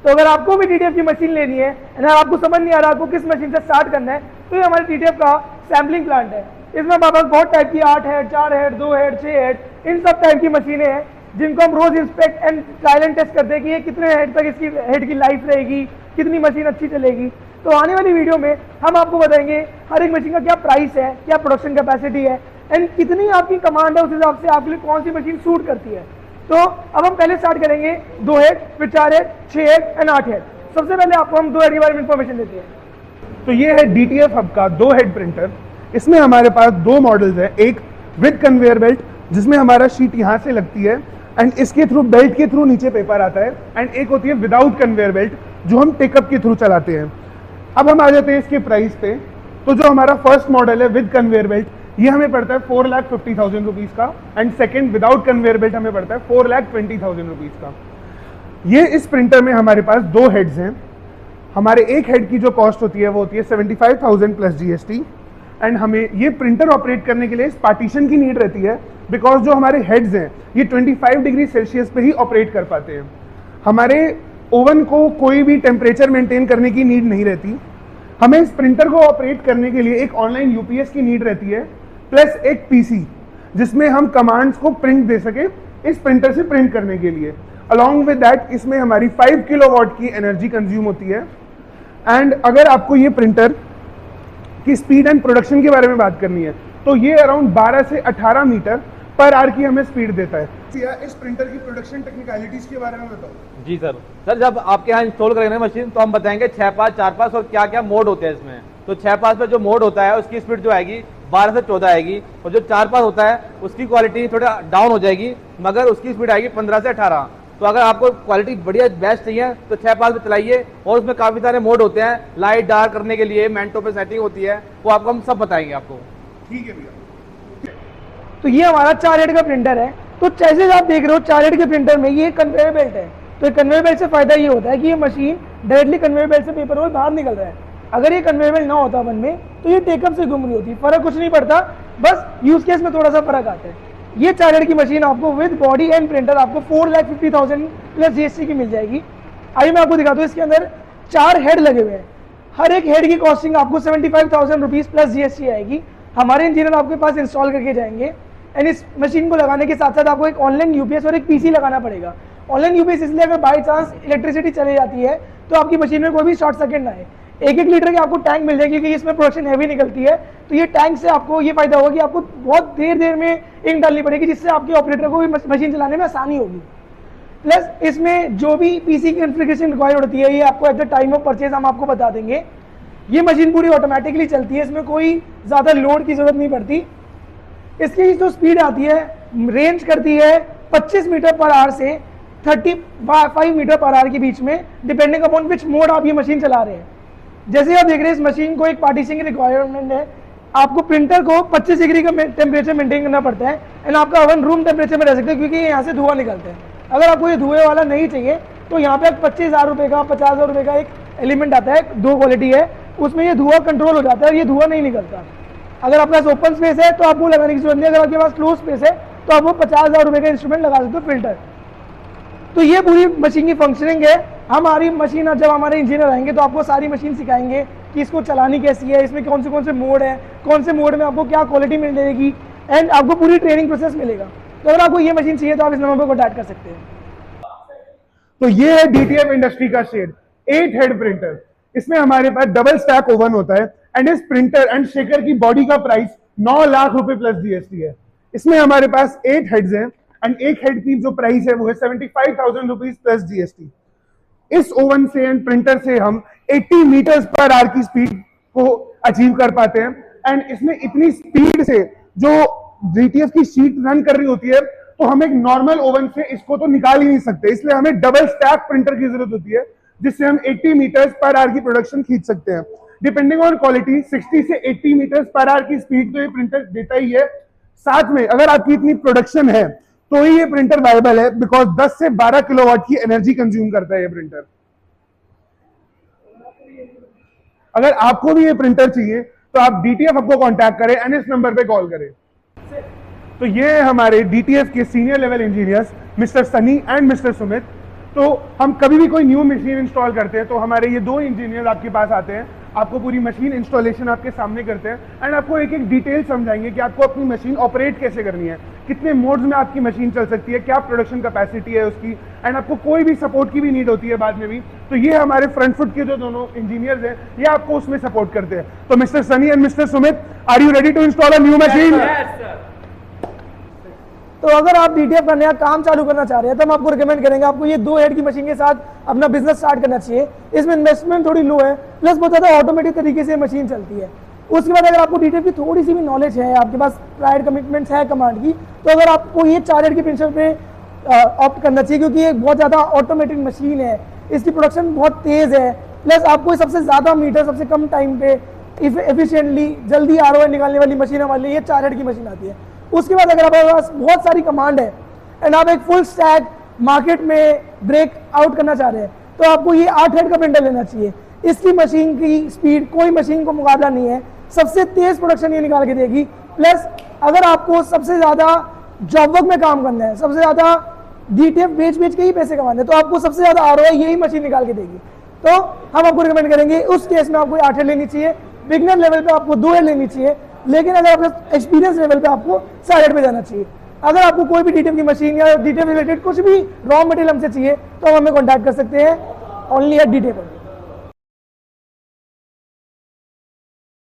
तो अगर आपको भी DTF की मशीन लेनी है और आपको समझ नहीं आ रहा आपको किस मशीन से स्टार्ट करना है, तो ये हमारे DTF का सैम्पलिंग प्लांट है। इसमें हमारे पास बहुत टाइप की 8 हेड, 4 हेड, 2 हेड, 6 हेड, इन सब टाइप की मशीनें हैं जिनको हम रोज inspect and trial and test करते हैं कि ये कितने हेड तक इसकी हेड की लाइफ रहेगी, कितनी मशीन अच्छी चलेगी। तो आने वाली वीडियो में हम आपको बताएंगे हर एक मशीन का क्या प्राइस है, क्या प्रोडक्शन कैपेसिटी है एंड कितनी आपकी कमांड है, उस हिसाब से आपके लिए कौन सी मशीन सूट करती है। तो अब हम पहले स्टार्ट करेंगे 2 हेड, फिर 4 हेड, 6 हेड एंड 8 हेड। सबसे पहले आपको हम 2 हेड के बारे में इंफॉर्मेशन देते हैं। तो ये है DTF हब का 2 हेड प्रिंटर। इसमें हमारे पास 2 मॉडल्स हैं, एक विद कन्वेयर बेल्ट जिसमें हमारा शीट यहाँ से लगती है एंड इसके थ्रू बेल्ट के थ्रू नीचे पेपर आता है, एंड एक होती है विदाउट कन्वेयर बेल्ट जो हम टेकअप के थ्रू चलाते हैं। अब हम आ जाते हैं इसके प्राइस पे। तो जो हमारा फर्स्ट मॉडल है विद कन्वेयर बेल्ट, ये हमें पड़ता है 4,50,000 रुपीज़ का, and second without conveyor belt हमें पड़ता है 4,20,000 रुपीज़ का। ये इस प्रिंटर में हमारे पास 2 हेड्स हैं। हमारे एक हेड की जो कॉस्ट होती है वो होती है 75,000 प्लस GST, एंड हमें ये प्रिंटर ऑपरेट करने के लिए इस पार्टीशन की नीड रहती है बिकॉज जो हमारे हेड्स हैं ये 25 डिग्री सेल्सियस पे ही ऑपरेट कर पाते हैं। हमारे ओवन को कोई भी टेम्परेचर मेंटेन करने की नीड नहीं रहती। हमें इस प्रिंटर को ऑपरेट करने के लिए एक ऑनलाइन UPS की नीड रहती है प्लस एक PC जिसमें हम कमांड्स को प्रिंट दे सके इस प्रिंटर से प्रिंट करने के लिए। अलॉन्ग विद दैट इसमें हमारी 5 किलोवाट की एनर्जी कंज्यूम होती है। एंड अगर आपको ये प्रिंटर की स्पीड एंड प्रोडक्शन के बारे में बात करनी है तो ये अराउंड 12 से 18 मीटर पर आवर की हमें स्पीड देता है। इस प्रिंटर की प्रोडक्शन टेक्निकलिटीज के बारे में बताओ। जी सर जब आपके यहाँ इंस्टॉल करेंगे ना मशीन तो हम बताएंगे 6-5, 4-5 और क्या क्या मोड होते हैं इसमें। तो 6-5 में जो मोड होता है उसकी स्पीड जो आएगी 12 से 14 आएगी, और जो 4-5 होता है उसकी क्वालिटी थोड़ा डाउन हो जाएगी मगर उसकी स्पीड आएगी 15 से 18। तो अगर आपको क्वालिटी बढ़िया बेस्ट चाहिए तो 6-5 में चलाइए, और उसमें काफ़ी सारे मोड होते हैं लाइट डार्क करने के लिए, मेंटो पे सेटिंग होती है, वो आपको हम सब बताएंगे आपको। ठीक है भैया। तो ये हमारा 4 हेड का प्रिंटर है। तो जैसे आप देख रहे हो 4 हेड के प्रिंटर में ये कन्वेयर बेल्ट है। तो कन्वेयर बेल्ट से फायदा ये होता है कि ये मशीन डायरेक्टली कन्वेयर बेल्ट से पेपर रोल बाहर निकल रहा है। अगर ये कन्वेयर बेल्ट ना होता वन में तो ये टेकअप से घूम रही होती, फर्क कुछ नहीं पड़ता, बस यूज केस में थोड़ा सा फर्क आता है। ये 4 हेड की मशीन आपको विद बॉडी एंड प्रिंटर आपको 4,50,000 प्लस GST की मिल जाएगी। आइए मैं आपको दिखाता हूँ। इसके अंदर 4 हेड लगे हुए हैं, हर एक हेड की कॉस्टिंग आपको 75,000 रुपीज़ प्लस GST आएगी। हमारे इंजीनियर आपके पास इंस्टॉल करके जाएंगे, एंड इस मशीन को लगाने के साथ साथ आपको एक ऑनलाइन UPS और एक PC लगाना पड़ेगा। ऑनलाइन UPS इसलिए अगर बाई चांस इलेक्ट्रिसिटी चली जाती है तो आपकी मशीन में कोई भी शॉर्ट सर्किट ना है। 1-1 लीटर की आपको टैंक मिल जाएगी क्योंकि इसमें प्रोडक्शन हैवी निकलती है। तो ये टैंक से आपको ये फायदा होगा कि आपको बहुत देर में इंक डालनी पड़ेगी जिससे आपके ऑपरेटर को भी मशीन चलाने में आसानी होगी। प्लस इसमें जो भी PC की कॉन्फ़िगरेशन रिक्वायर्ड होती है ये आपको at the time of purchase हम आपको बता देंगे। ये मशीन पूरी ऑटोमेटिकली चलती है, इसमें कोई ज़्यादा लोड की जरूरत नहीं पड़ती। इसकी जो स्पीड आती है रेंज करती है 25 मीटर पर आवर से 35 मीटर पर आवर के बीच में, डिपेंडिंग अपॉन विच मोड आप ये मशीन चला रहे हैं। जैसे आप देख रहे हैं इस मशीन को एक पार्टीशन की रिक्वायरमेंट है। आपको प्रिंटर को 25 डिग्री का टेम्परेचर मेंटेन करना पड़ता है, एंड आपका ओवन रूम टेम्परेचर में रह सकता है क्योंकि यहाँ से धुआं निकलता है। अगर आपको ये धुएं वाला नहीं चाहिए तो यहाँ पे 25,000 रुपये का 50,000 रुपये का एक एलिमेंट आता है, 2 क्वालिटी है, उसमें ये धुआं कंट्रोल हो जाता है, ये धुआं नहीं निकलता। अगर आपके पास ओपन स्पेस है तो आपको लगाने की जरूरत नहीं, अगर आपके पास क्लोज स्पेस है तो आप वो 50,000 रुपये का इंस्ट्रूमेंट लगा सकते हो फिल्टर। तो ये पूरी मशीन की फंक्शनिंग है। हमारी मशीन जब हमारे इंजीनियर आएंगे तो आपको सारी मशीन सिखाएंगे कि इसको चलानी कैसी है, इसमें कौन से मोड है, कौन से मोड में आपको क्या क्वालिटी मिल जाएगी, एंड आपको पूरी ट्रेनिंग प्रोसेस मिलेगा। तो अगर आपको ये मशीन चाहिए तो आप इस नंबर पर कॉन्टैक्ट कर सकते हैं। तो ये है DTF इंडस्ट्री का शेड 8 हेड प्रिंटर। इसमें हमारे पास डबल स्टैक ओवन होता है, एंड इस प्रिंटर एंड शेकर की बॉडी का प्राइस 9 लाख रुपए प्लस GST है। इसमें हमारे पास 8 हेड्स हैं, एंड एक हेड की जो प्राइस है वो है 75,000 रुपीज प्लस GST। इस ओवन से एंड प्रिंटर से हम 80 मीटर्स पर आवर की स्पीड को अचीव कर पाते हैं, एंड इसमें इतनी स्पीड से जो DTF की शीट रन कर रही होती है तो हम एक नॉर्मल ओवन से इसको तो निकाल ही नहीं सकते, इसलिए हमें डबल स्टैक प्रिंटर की जरूरत होती है जिससे हम 80 मीटर्स पर आवर की प्रोडक्शन खींच सकते हैं। डिपेंडिंग ऑन क्वालिटी 60 से 80 मीटर्स पर आवर की स्पीड तो ये प्रिंटर देता ही है। साथ में अगर आपकी इतनी प्रोडक्शन है तो ही ये प्रिंटर वायबल है बिकॉज 10 से 12 किलोवाट की एनर्जी कंज्यूम करता है ये प्रिंटर। अगर आपको भी ये प्रिंटर चाहिए तो आप DTF आपको कांटेक्ट करें एंड इस नंबर पे कॉल करें। तो ये है हमारे DTF के senior level engineers mister Sunny and mister Sumit. तो हम कभी भी कोई न्यू मशीन इंस्टॉल करते हैं तो हमारे ये 2 इंजीनियर आपके पास आते हैं, आपको पूरी मशीन इंस्टॉलेशन आपके सामने करते हैं एंड आपको एक एक डिटेल समझाएंगे कि आपको अपनी मशीन ऑपरेट कैसे करनी है, कितने मोड्स में आपकी मशीन चल सकती है, क्या प्रोडक्शन कैपेसिटी है उसकी, एंड आपको कोई भी सपोर्ट की भी नीड होती है बाद में भी, तो ये हमारे फ्रंट फुट के जो दोनों इंजीनियर्स हैं ये आपको उसमें सपोर्ट करते हैं। तो mister Sunny and mister Sumit, are you ready to install a new machine? तो अगर आप डीटीएफ का नया काम चालू करना चाह रहे हैं तो हम आपको रिकमेंड करेंगे आपको ये 2 हेड की मशीन के साथ अपना बिजनेस स्टार्ट करना चाहिए। इसमें इन्वेस्टमेंट थोड़ी लो है, प्लस बहुत ज़्यादा ऑटोमेटिक तरीके से मशीन चलती है। उसके बाद अगर आपको डीटीएफ की थोड़ी सी भी नॉलेज है, आपके पास प्राइड कमिटमेंट्स है कमांड की, तो अगर आपको ये 4 हेड की प्रिंटर पे ऑप्ट करना चाहिए, क्योंकि ये बहुत ज़्यादा ऑटोमेटिक मशीन है, इसकी प्रोडक्शन बहुत तेज़ है, प्लस आपको सबसे ज़्यादा मीटर सबसे कम टाइम पे एफिशिएंटली जल्दी ROI निकालने वाली मशीन हमारे लिए ये 4 हेड की मशीन आती है। उसके बाद अगर आपके पास बहुत सारी कमांड है एंड आप एक फुल स्टैक मार्केट में ब्रेक आउट करना चाह रहे हैं तो आपको ये 8 हेड का प्रिंटर लेना चाहिए। इसकी मशीन की स्पीड कोई मशीन को मुकाबला नहीं है, सबसे तेज प्रोडक्शन ये निकाल के देगी। प्लस अगर आपको सबसे ज़्यादा जॉब वर्क में काम करना है, सबसे ज़्यादा डीटीएफ बेच के ही पैसे कमाने हैं, तो आपको सबसे ज़्यादा ROI यही मशीन निकाल के देगी। तो हम आपको रिकमेंड करेंगे उस केस में आपको 8 हेड लेनी चाहिए, बिगनर लेवल पे आपको 2 हेड लेनी चाहिए, लेकिन अगर आपके एक्सपीरियंस लेवल पे आपको 4 हेड पे जाना चाहिए। अगर आपको कोई भी डीटीएफ की मशीन या डीटीएफ रिलेटेड कुछ भी रॉ मटेरियल हमसे चाहिए तो हम हमें कॉन्टैक्ट कर सकते हैं ओनली एट डीटीएफ।